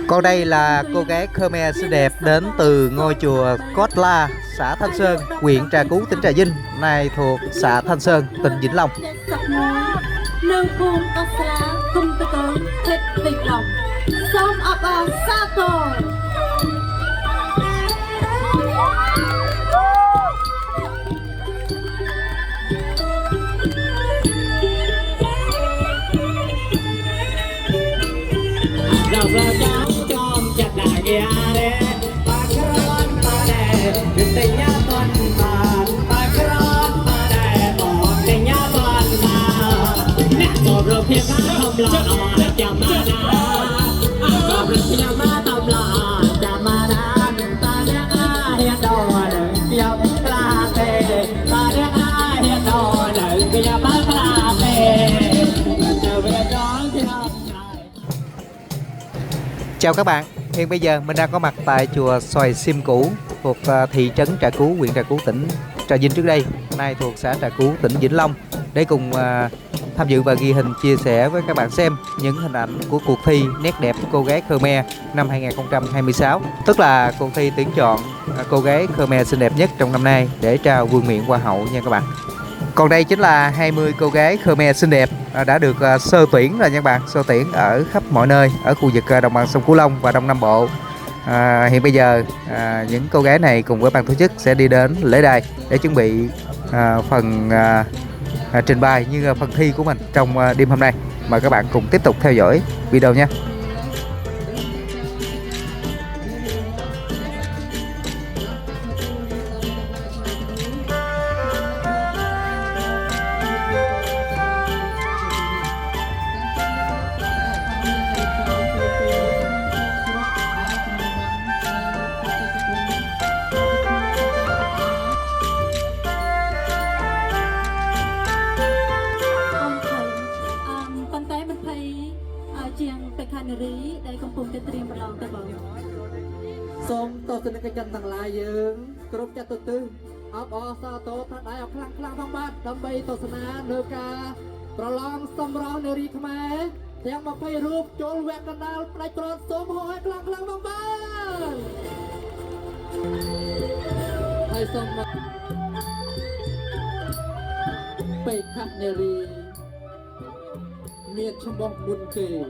Còn đây là cô gái Khmer xinh đẹp đến từ ngôi chùa Cốt La, xã Thanh Sơn, huyện Trà Cú, tỉnh Trà Vinh, nay thuộc xã Thanh Sơn, tỉnh Vĩnh Long. Chào các bạn, hiện bây giờ mình đang có mặt tại chùa Xoài Sim Cũ thuộc thị trấn Trà Cú, huyện Trà Cú, tỉnh Trà Vinh trước đây, nay thuộc xã Trà Cú, tỉnh Vĩnh Long, để cùng tham dự và ghi hình chia sẻ với các bạn xem những hình ảnh của cuộc thi Nét đẹp cô gái Khmer năm 2026, tức là cuộc thi tuyển chọn cô gái Khmer xinh đẹp nhất trong năm nay để trao vương miện Hoa hậu nha các bạn. Còn đây chính là 20 cô gái Khmer xinh đẹp đã được sơ tuyển rồi nha các bạn, sơ tuyển ở khắp mọi nơi ở khu vực đồng bằng sông Cửu Long và Đông Nam Bộ. Hiện bây giờ những cô gái này cùng với ban tổ chức sẽ đi đến lễ đài để chuẩn bị phần trình bày như phần thi của mình trong đêm hôm nay. Mời các bạn cùng tiếp tục theo dõi video nhé. Sông tổ tình cái chân thằng lai dương, cướp chặt tự tư, áo bò sa tổ phát đại áo khlang khlang phong bát, đâm bay tổ sna nơ ca, pro long sông rau nơ ri khmer, yang mà phơi rùp trốn vẹn đàn đào, đại tròn sông hỏi khlang khlang phong bát, hay sông mà bay khát nơ ri, miệt trong bóng buồn kề.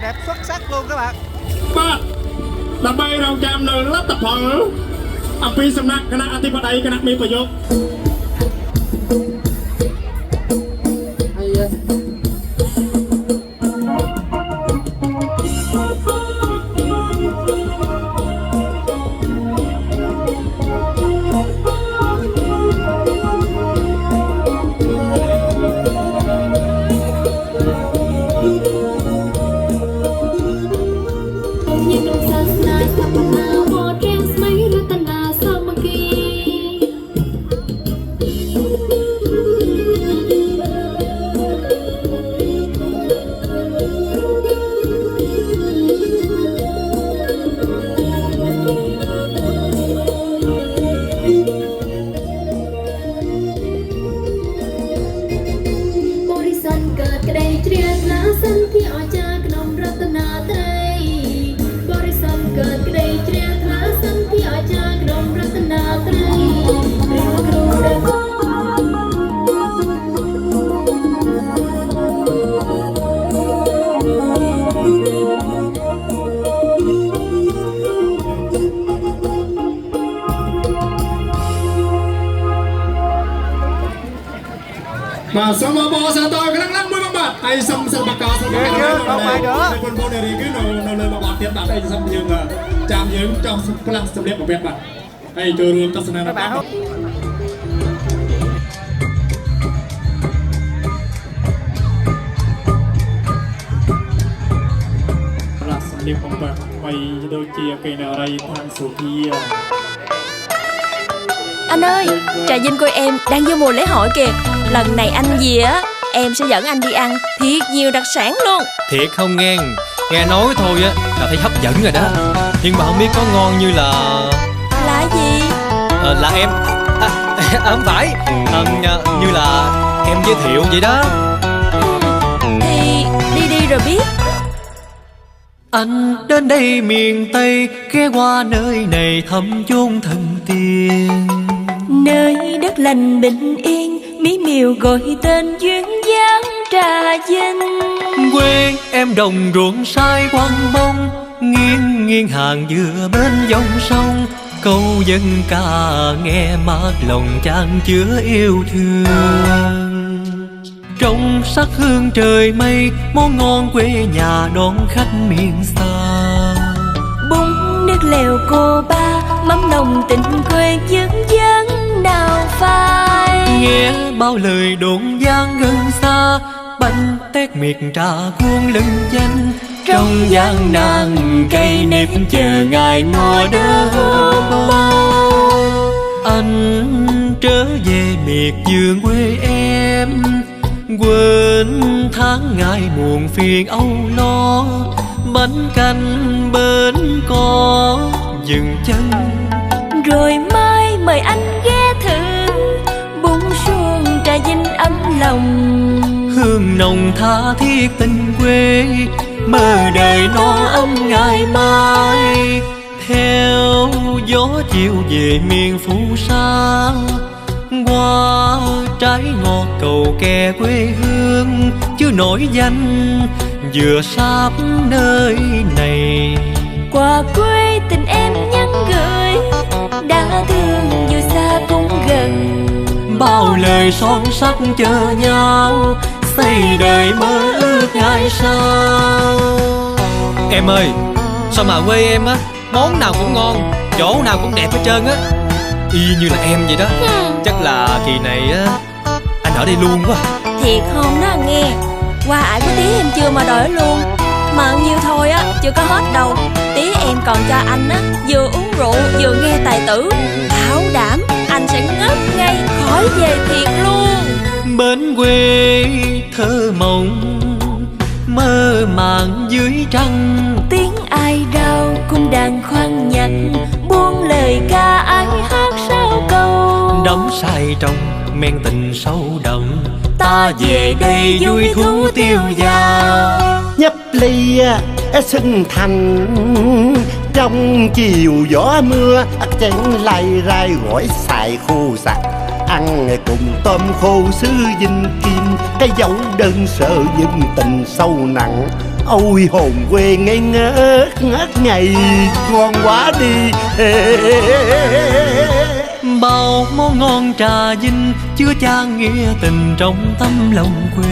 đẹp xuất sắc luôn các bạn. បាទដើម្បីរងចាំនៅលទ្ធផលអំពីសំណាក់គណៈអធិបតីគណៈមេប្រយុទ្ធ ហើយ បាទសូមអបអរសាទរខ្លាំងៗមួយបាទហើយសូមសិល្បករសូមនៅបងប្អូននារីគឺនៅលើបងប្អូនទៀតបាទហើយសូមយើងចាំយើងចង់ផ្លាស់សម្លៀកបំពាក់បាទហើយចូលរួមទស្សនាបាទផ្លាស់សម្លៀកបំពាក់ថ្មីដូចជាកេនារីផាន់សុភា Anh ơi, Trà Vinh coi em đang vô mùa lễ hội kìa. Lần này anh về á, em sẽ dẫn anh đi ăn thiệt nhiều đặc sản luôn. Thiệt không nghe, nghe nói thôi á là thấy hấp dẫn rồi đó. Nhưng mà không biết có ngon như là... Là gì? Là em... không phải, như là em giới thiệu vậy đó. Thì đi rồi biết. Anh đến đây miền Tây, ghé qua nơi này thăm chốn thần tiên. Nơi đất lành bình yên, mỹ miều gọi tên duyên dáng Trà Vinh. Quê em đồng ruộng sai quang bông, nghiêng nghiêng hàng dừa bên dòng sông. Câu dân ca nghe mát lòng chan chứa yêu thương. Trong sắc hương trời mây, món ngon quê nhà đón khách miền xa. Bún nước lèo cô ba, mắm nồng tình quê dân dân nào phai. Nghe bao lời đồn gian gần xa, bánh tét miệt trà cuốn lưng danh. Trong gian nan cây nếp chờ ngày mùa đông bao. Anh trở về miệt vườn quê em, quên tháng ngày buồn phiền âu lo. Bánh canh bên có dừng chân, rồi mai mời anh ghé thử bún suông Trà Vinh ấm lòng. hương nồng tha thiết tình quê, mơ đời no ấm ngày mai. Theo gió chiều về miền phù sa, qua trái ngọt cầu kè quê hương chưa nổi danh vừa sắp nơi này. Qua quê tình em nhắn gửi, đã thương dù xa cũng gần. Bao lời son sắc chờ nhau, xây đời mơ ước ngày sau. Em ơi, sao mà quê em á món nào cũng ngon, chỗ nào cũng đẹp hết trơn á, y như là em vậy đó. Chắc là kỳ này á anh ở đây luôn quá. Thiệt không đó nghe, qua ải của tí em chưa mà đòi luôn. Mà nhiêu thôi á chưa có hết đâu, tí em còn cho anh á vừa uống rượu vừa nghe tài tử, bảo đảm anh sẽ ngất ngay khỏi về thiệt luôn. Bến quê thơ mộng mơ màng dưới trăng, Tiếng ai đau cung đàn khoan nhạc, buông lời ca ai hát sao câu. đắm say trong men tình sâu đậm, ta về đây vui thú tiêu dao. Nhấp ly sinh thành trong chiều gió mưa, chén lay rai gỏi xài khô sặc, ăn cùng tôm khô xứ Vinh Kim, cái dấu đơn sơ nhưng tình sâu nặng. ôi hồn quê ngây ngất ngày ngon quá đi. Bao món ngon trà vinh chứa chan nghĩa tình trong tâm lòng quê.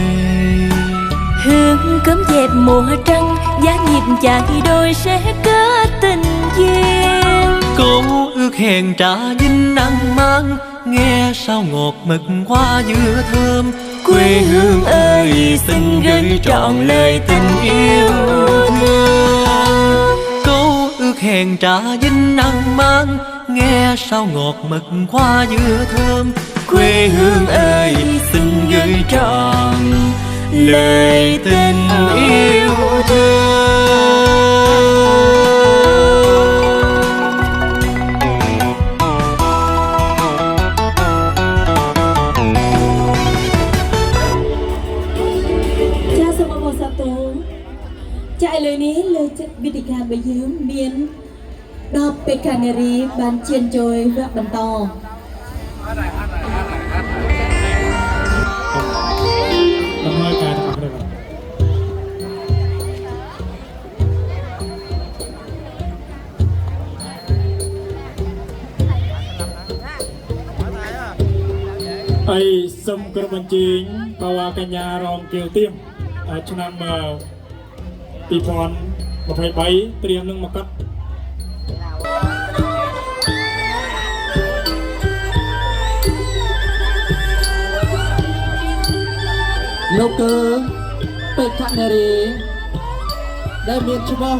Hương cơm dẹp mùa trăng, giá nhịp chạy đôi sẽ kết tình duyên. Câu ước hẹn trà vinh ăn mang, nghe sao ngọt mật hoa dưa thơm. Quê hương ơi xin gửi trọn lời tình yêu thương. Câu ước hẹn trà vinh ăn mang, nghe sao ngọt mật hoa dưa thơm. Quê hương ơi xin gửi trọn lời tình yêu thương. Chạy lời ní lời chấtวิธีการไปยืมเมียนดอกเป็ดคาเนรีบานเชียนโจยเรื่องบรรทอดำเนินการทำอะไรบ้างไอ้สมกระบันจิงภาวะกัญญารองเกลียวเตี้ยมชนะมาปีพรมาไฟใบเตรียมนึ่งมากัดលោកគឺបេក្ខនារីដែលមានឈ្មោះ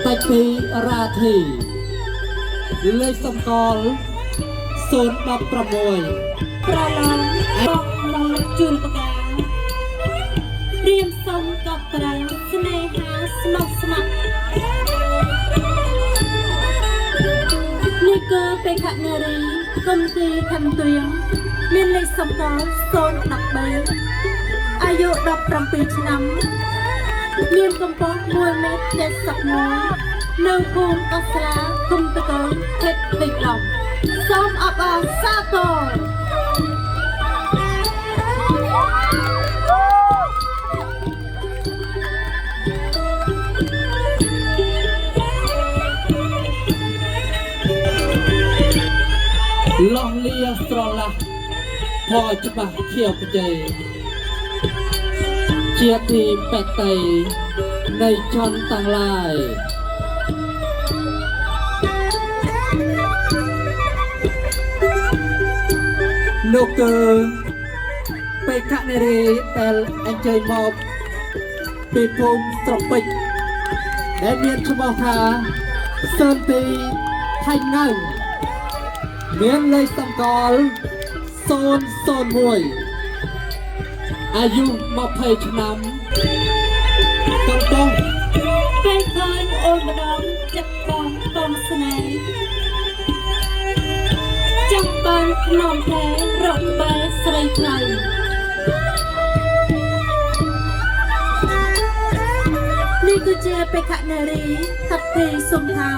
បៃទីរាធីលេខសម្គាល់016 ប្រឡងបងមកជួនប្រកាព្រៀមសុំកត់ត្រាស្នេហាស្មោះស្ម័គ្រនេះគឺបេក្ខនារីគំទីខំទួយមានលេខសម្គាល់013អាយុ17ឆ្នាំមានកម្ពស់1.71 ម៉ែត្រនៅភូមិកស្រាគុំតកូនខេត្តទីឡុងសូមអបអរសាទរលោះលាស្រឡះพอច្បាស់ជាបច្ច័យជាទីបតីនៃចន្ទទាំងឡាយនោះគឺបេក្ខនារីដែលអញ្ជើញមកពីភូមិត្រពេចដែលមានឈ្មោះថាសឺនទីថៃងៅមានលេខសម្គាល់001អាយុ20ឆ្នាំកំពុងពេលឃើញអូនម្ដងចិត្តបងបងស្នេហ៍ចាំបានភ្នំតែរកបែស្រីថ្លៃនេះគឺជាបេក្ខនារីតាត់ទីសុំថៅ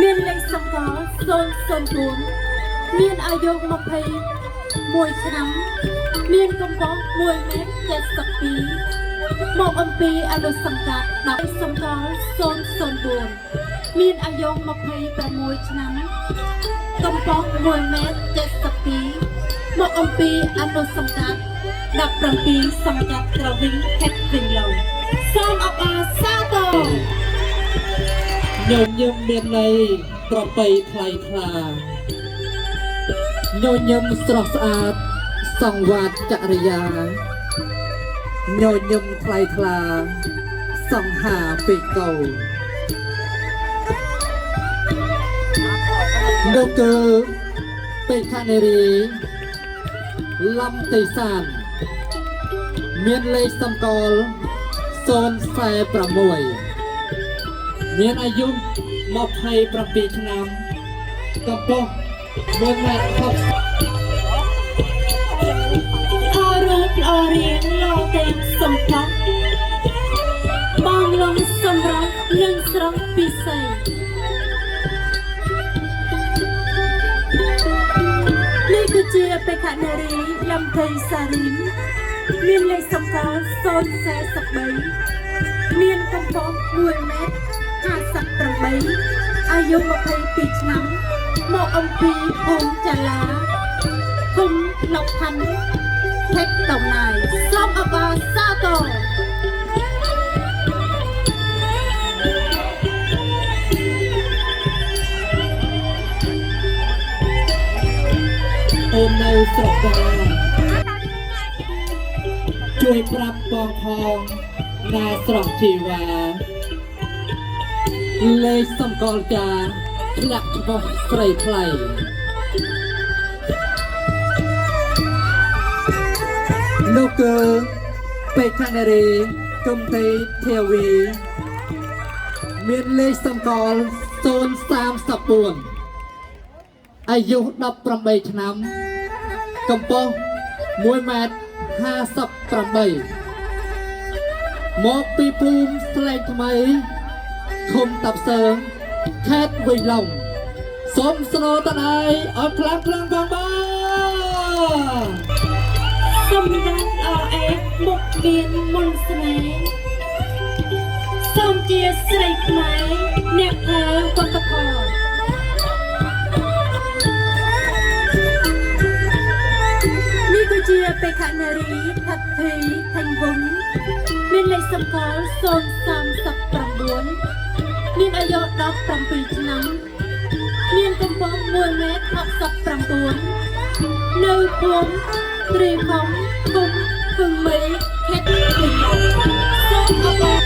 មានលេខសម្គាល់004មានអាយុ21ឆ្នាំមានកម្ពស់1.72 ម៉ែត្រមកអំពីអនុសង្កាត់10សង្កល់004មានអាយុ26ឆ្នាំកម្ពស់1.72 ម៉ែត្រមកអំពីអនុសង្កាត់17សង្កាត់ត្រវិញខេត្តវិញឡូវសូមអបអរសាទរញញឹមមានន័យប្រពៃថ្លៃថ្លាញញឹមស្រស់ស្អាតសង្វាតចរិយាញញឹមថ្លៃថ្លាសង្ហាពេកកោនោះគឺបេក្ខនារីលំទៃសានមានលេខសម្គាល់046មានអាយុ27ឆ្នាំកម្ពស់1.60 ម៉ែត្រអរូបល្អរៀងលោទាំងសំផស្សបងលំសម្រាប់នឹងស្រស់ពិសេសនេះគឺជាបេក្ខនារីលំភៃសារីម មានលេខសម្គាល់043មានកម្ពស់1 ម៉ែត្រ58អាយុ22ឆ្នាំមកអំពីភូមិចាឡាភូមិលកខណ្ឌខេត្តតំណាយសូមអបអរសាទរ អូននៅស្រុកកាជួយប្រាប់បងផងណាស្រស់ជីវ៉ាលេខសម្គាល់ចាធ្លាក់ឈ្មោះស្រីថ្លៃលោកគឺពេកខានារីគំទេធាវីមានលេខសម្គាល់034អាយុ18ឆ្នាំកម្ពស់1 ម៉ែត្រ58មកពីភូមិស្លែងថ្មីឃុំតាប់សើងខេត្តវិញឡុងសូមស្នូតដៃអរខ្លាំងផងបង សម្រាប់អអេមុខមានមុនស្នេហ៍សូមជាស្រីខ្មែរអ្នកភើវប្បធម៌នេះគឺជាបេក្ខនារីថាត់ភីថាញ់វងមានលេខសម្គាល់039មានអាយុ17ឆ្នាំមានកម្ពស់1 ម៉ែត្រ69នៅភូមិត្រីខំភូមិពឹងមេខេត្តវិញឡុងសូមអបអរ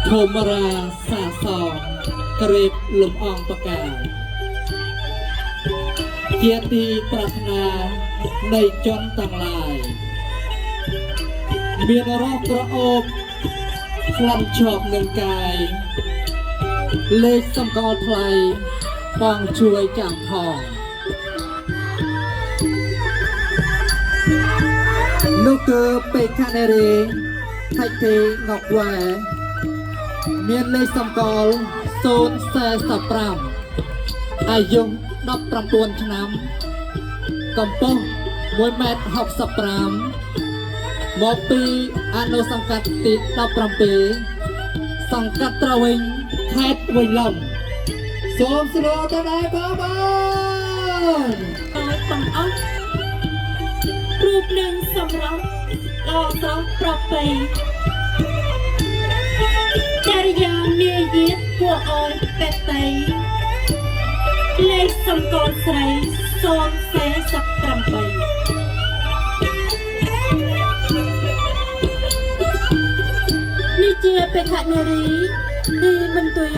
ធម្មរាសាសងក្រេបលំអងបកាជាទីប្រាថ្នានៃជនទាំងឡាយមានរស់ក្រអូបក្លំជាប់នឹងកាយលេខសម្គាល់ថ្លៃបងជួយចាំផងនោះគឺពេកខានារីថៃទេងកវ៉ែមានលេខសម្គាល់045អាយុ19ឆ្នាំកម្ពស់1 ម៉ែត្រ65មកពីអនុសង្កាត់ទី17សង្កាត់ត្រវិញខេត្តវិញឡុងសូមស្នូតដៃបងប្អូន ដោយបង្អស់រូបនឹងសម្រាប់ល្អស្រស់ប្រពៃចរិយាមាយាទគួរឲ្យពេតៃលេខសម្គាល់ស្រី048នេះជាបេក្ខនារីទីមិនទួយ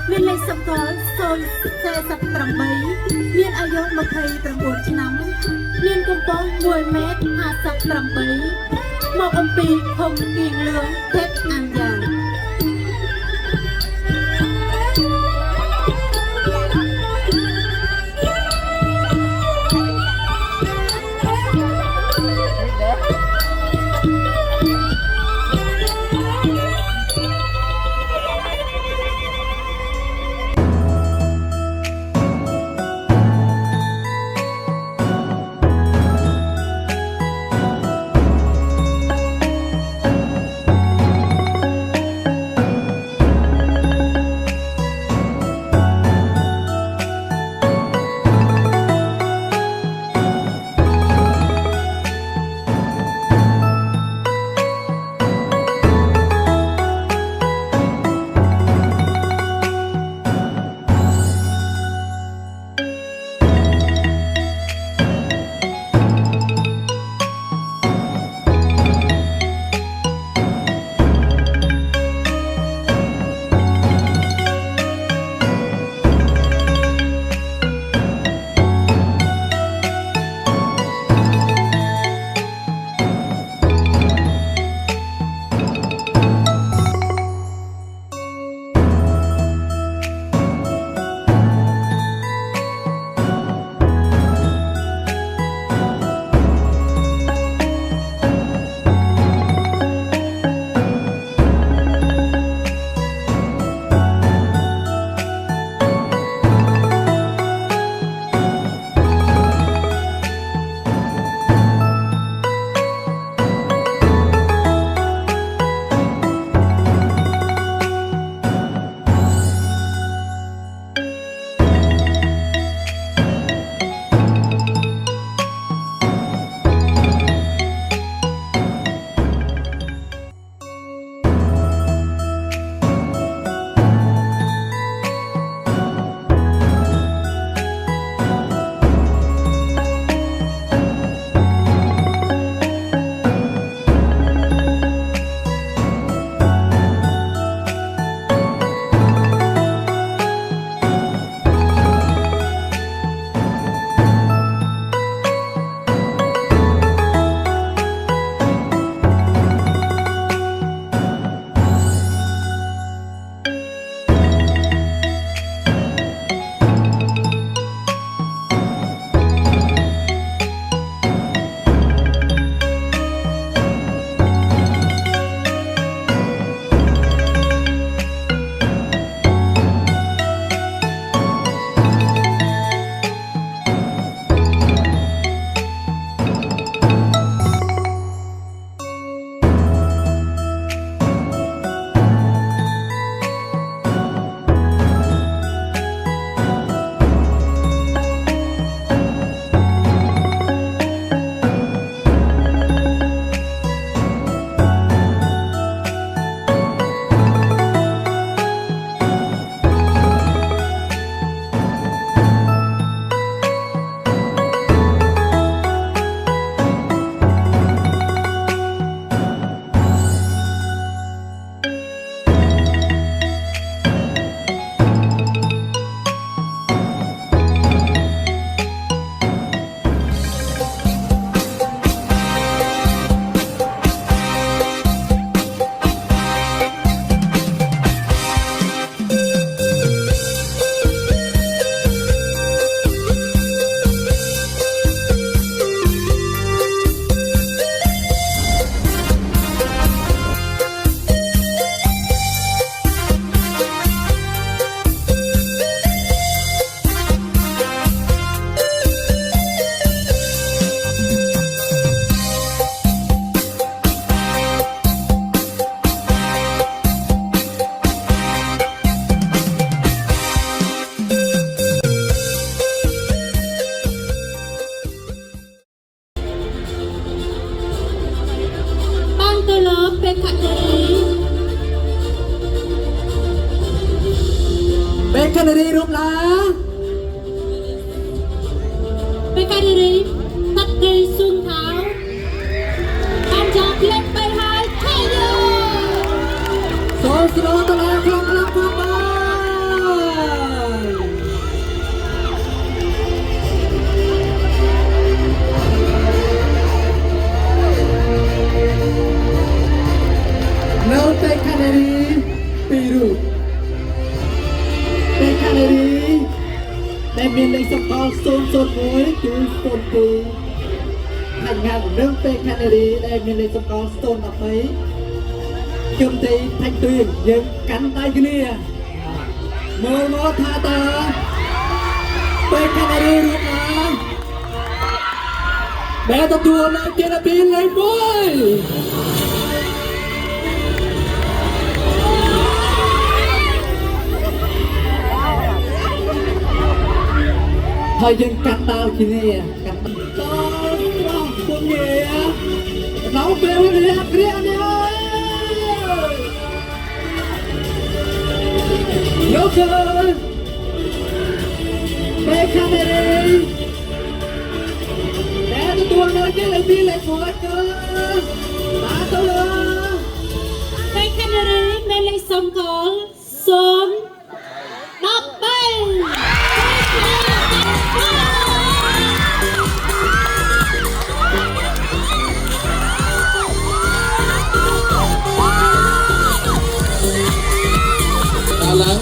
មានលេខសម្គាល់048មានអាយុ29ឆ្នាំមានកម្ពស់1 ម៉ែត្រ58មកអំពីភូមិគៀងលឿងខេត្តអាំងយ៉ាង អ ស្នូតឡាខ្លាំងខ្លាំងផងបាទនៅពេលខាងនេះពីររូបពេលខាងនេះដែលមានលេខសម្គាល់001គឺ02ហើយងាត់នឹងពេលខាងនេះដែលមានលេខសម្គាល់012ជុំទីថាច់ទួយយើងកាន់ដៃគ្នាមើលមកថាតើពេលខាងនេះរូបណាដែលទទួលនៅជាពីលេខ1ហើយយើងកាត់ដាល់គ្នាកាត់តោះពុំយាដល់ពេលនេះគ្រានេះយកទៅពេលខាងនេះតែទទួលនៅជាលេខ2លេខ1គឺបាទទៅលើ ពេលខាងនេះមានលេខសម្គាល់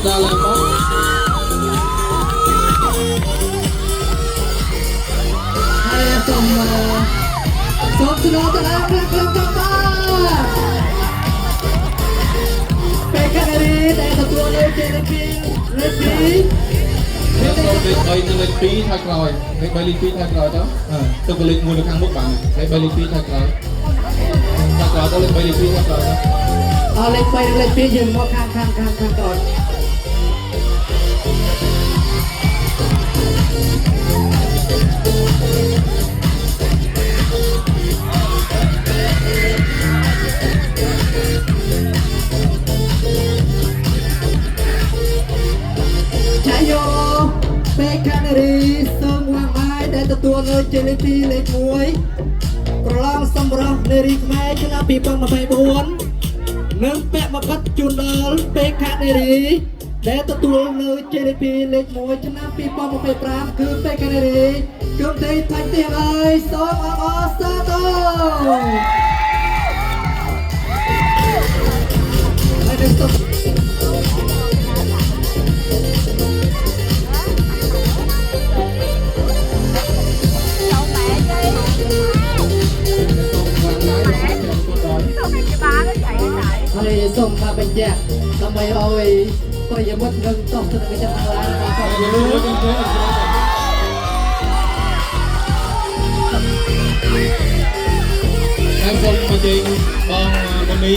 ដល់ឡើងមកហើយសូមស្នូតឡាខ្លាំងខ្លាំងផងបាទពេលខាងនេះដែលទទួលនៅជាលេខ2លេខ2លេខ3និងលេខ2ថយក្រោយលេខ3លេខ2ថយក្រោយទៅទឹកលេខ1នៅខាងមុខបានលេខ3លេខ2ថយក្រោយទៅលេខ3លេខ2ថយក្រោយលេខ3និងលេខ2យើងមកខាងក្រោយចាយោពេលខាងនេះសូមវ៉ាងបាយដែលទទួលនៅជាលេខ2លេខ1ប្រឡងសម្រាប់នារីខ្មែរឆ្នាំ2024នឹងពាក់មកកាត់ជូនដល់ពេលខាងនេះដែលទទួលនៅជាលេខ2លេខ1ឆ្នាំ2025គឺពេលខាងនេះគឺទីថាច់ទៀងអើយសូមអបអរសាទរហើយនឹងសូមហើយសូមការបញ្ជាក់ដើម្បីឲ្យប្រិយមិត្តនឹងតោះទៅនឹងចិត្តទាំងឡាយបានចូលរួមហើយសូមអញ្ជើញបងមនី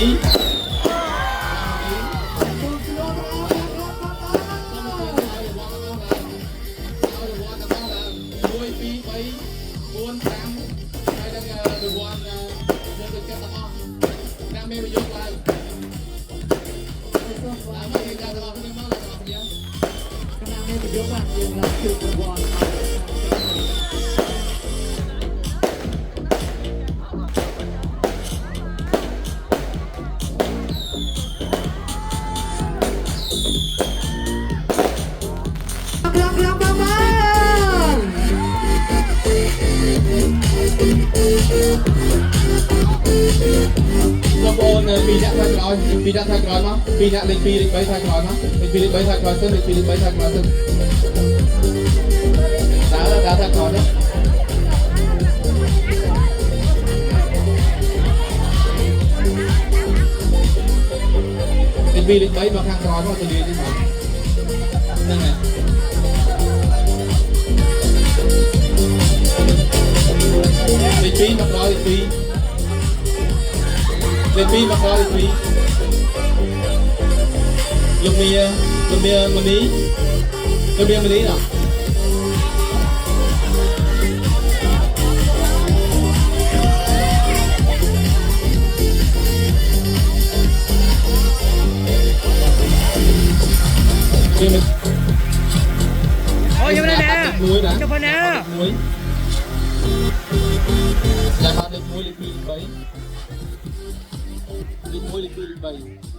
ពីអ្នកថាក្រោយមកពីអ្នកលេខ2លេខ3ថាក្រោយមកលេខ2លេខ3ថាក្រោយទៅលេខ2លេខ3ថាក្រោយទៅដើរថាក្រោយទៅលេខ2លេខ3មកខាងក្រោយមកទៅលាយនេះមកហ្នឹងហើយលេខ2មកក្រោយលេខ2លេខ2មកក្រោយលេខ2លោកមនីណាអូយមកណាមួយណា ចុះណាមួយចាំលេខ1លេខ2លេខ3លេខ1លេខ2លេខ3